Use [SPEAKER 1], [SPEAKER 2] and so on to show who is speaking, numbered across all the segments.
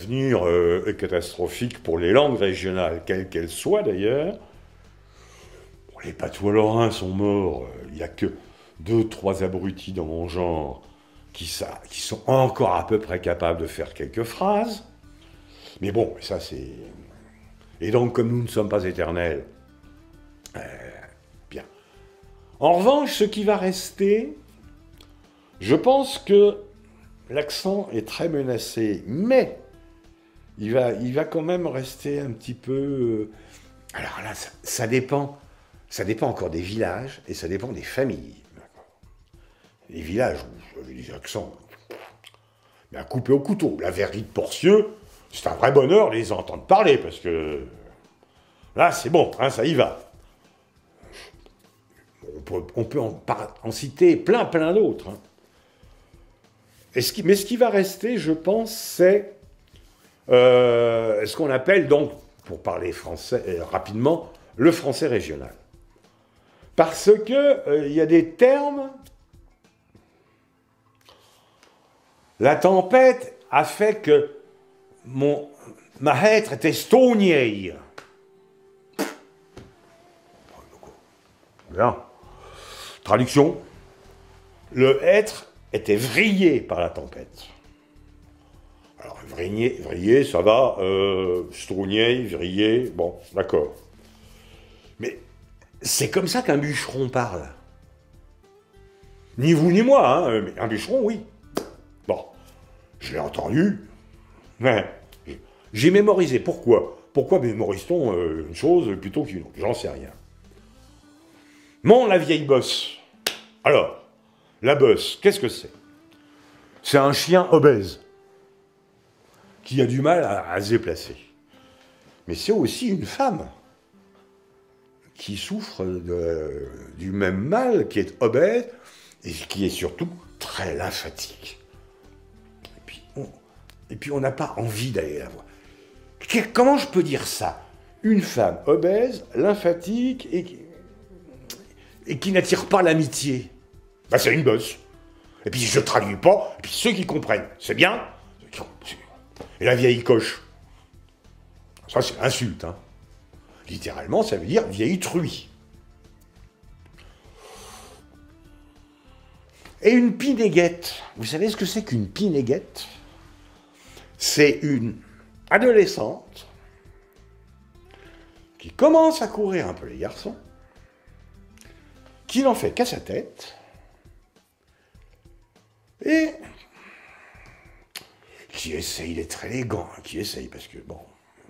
[SPEAKER 1] l'avenir est catastrophique pour les langues régionales, quelles qu'elles soient d'ailleurs. Bon, les patois lorrains sont morts, il n'y a que 2, 3 abrutis dans mon genre qui sont encore à peu près capables de faire quelques phrases. Mais bon, ça c'est... Et donc, comme nous ne sommes pas éternels, bien. En revanche, ce qui va rester, je pense que l'accent est très menacé, mais il va quand même rester un petit peu... Alors là, ça dépend encore des villages et ça dépend des familles. Les villages où vous avez des accents, mais à couper au couteau. La verrerie de Porcieux, c'est un vrai bonheur de les entendre parler, parce que là, c'est bon, hein, ça y va. On peut en citer plein d'autres. Hein. Mais ce qui va rester, je pense, c'est ce qu'on appelle donc, pour parler français rapidement, le français régional. Parce que y a des termes... La tempête a fait que ma hêtre était stogneille. Bien. Traduction. Le hêtre était vrillé par la tempête. Alors, vrillé, ça va. Stogneille, vrillé, bon, d'accord. Mais c'est comme ça qu'un bûcheron parle. Ni vous ni moi, hein, mais un bûcheron, oui. Bon, je l'ai entendu. Ouais. J'ai mémorisé. Pourquoi? Pourquoi mémorise-t-on une chose plutôt qu'une autre? J'en sais rien. Mon, la vieille bosse. Alors, la bosse, qu'est-ce que c'est? C'est un chien obèse qui a du mal à se déplacer. Mais c'est aussi une femme qui souffre du même mal, qui est obèse et qui est surtout très lymphatique. Et puis on n'a pas envie d'aller la voir. Comment je peux dire ça? Une femme obèse, lymphatique et qui n'attire pas l'amitié. Ben c'est une bosse. Et puis je traduis pas, et puis ceux qui comprennent, c'est bien. Et la vieille coche. Ça c'est l'insulte, hein. Littéralement, ça veut dire vieille truie. Et une pinéguette. Vous savez ce que c'est qu'une pinéguette? C'est une adolescente qui commence à courir un peu les garçons, qui n'en fait qu'à sa tête, et qui essaye d'être élégant, parce que, bon,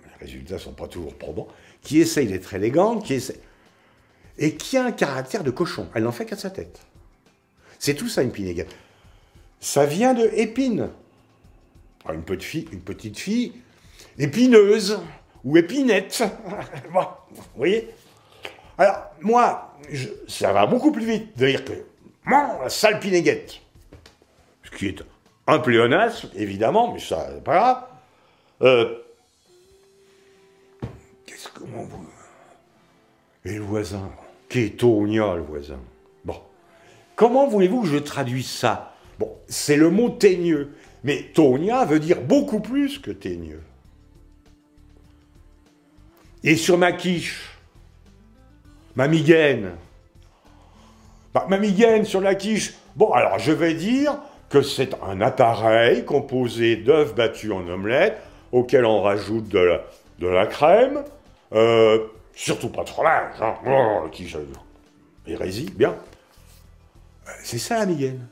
[SPEAKER 1] les résultats ne sont pas toujours probants, qui essaye d'être élégante, et qui a un caractère de cochon. Elle n'en fait qu'à sa tête. C'est tout ça, une pinéguette. Ça vient de épine. Une petite fille épineuse ou épinette. Bon, vous voyez? Alors, moi, ça va beaucoup plus vite de dire que la sale pinéguette. Ce qui est un pléonasme, évidemment, mais ça, c'est pas grave. Comment vous... Et le voisin, qui est Tonia, le voisin. Bon. Comment voulez-vous que je traduise ça? Bon, c'est le mot teigneux. Mais Tonia veut dire beaucoup plus que teigneux. Et sur ma quiche, ma migaine. Ma migaine sur la quiche. Bon, alors je vais dire que c'est un appareil composé d'œufs battus en omelette, auquel on rajoute de la crème. Surtout pas de fromage. Hein. Oh, quiche, hérésie, bien. C'est ça la migaine.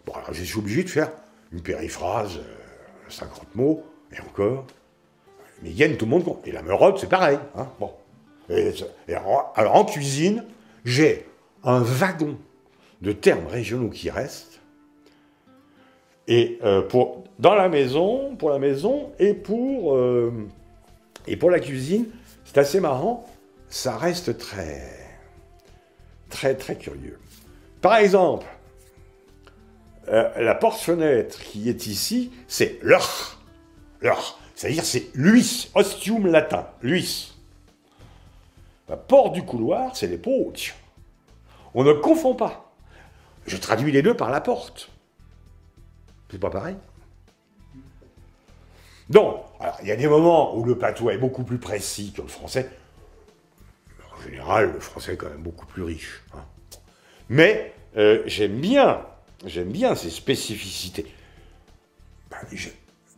[SPEAKER 1] Bon, alors je suis obligé de faire une périphrase, 50 mots, et encore. Migaine, tout le monde compte. Et la merotte, c'est pareil. Hein, bon. Alors, en cuisine, j'ai un wagon de termes régionaux qui restent. Et pour la maison et pour la cuisine, c'est assez marrant. Ça reste très, très, très curieux. Par exemple, la porte-fenêtre qui est ici, c'est l'or. L'or. C'est-à-dire, c'est l'huis, ostium latin, l'huis. La porte du couloir, c'est les portes. On ne confond pas. Je traduis les deux par la porte. C'est pas pareil. Donc, alors, il y a des moments où le patois est beaucoup plus précis que le français. En général, le français est quand même beaucoup plus riche. Hein. Mais j'aime bien ces spécificités. Ben,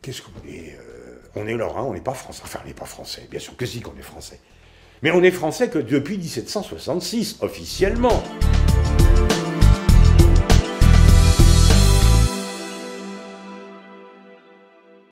[SPEAKER 1] qu'est-ce qu'on est on est lorrain, on n'est pas français. Enfin, on n'est pas français. Bien sûr que si qu'on est français. Mais on est français que depuis 1766, officiellement.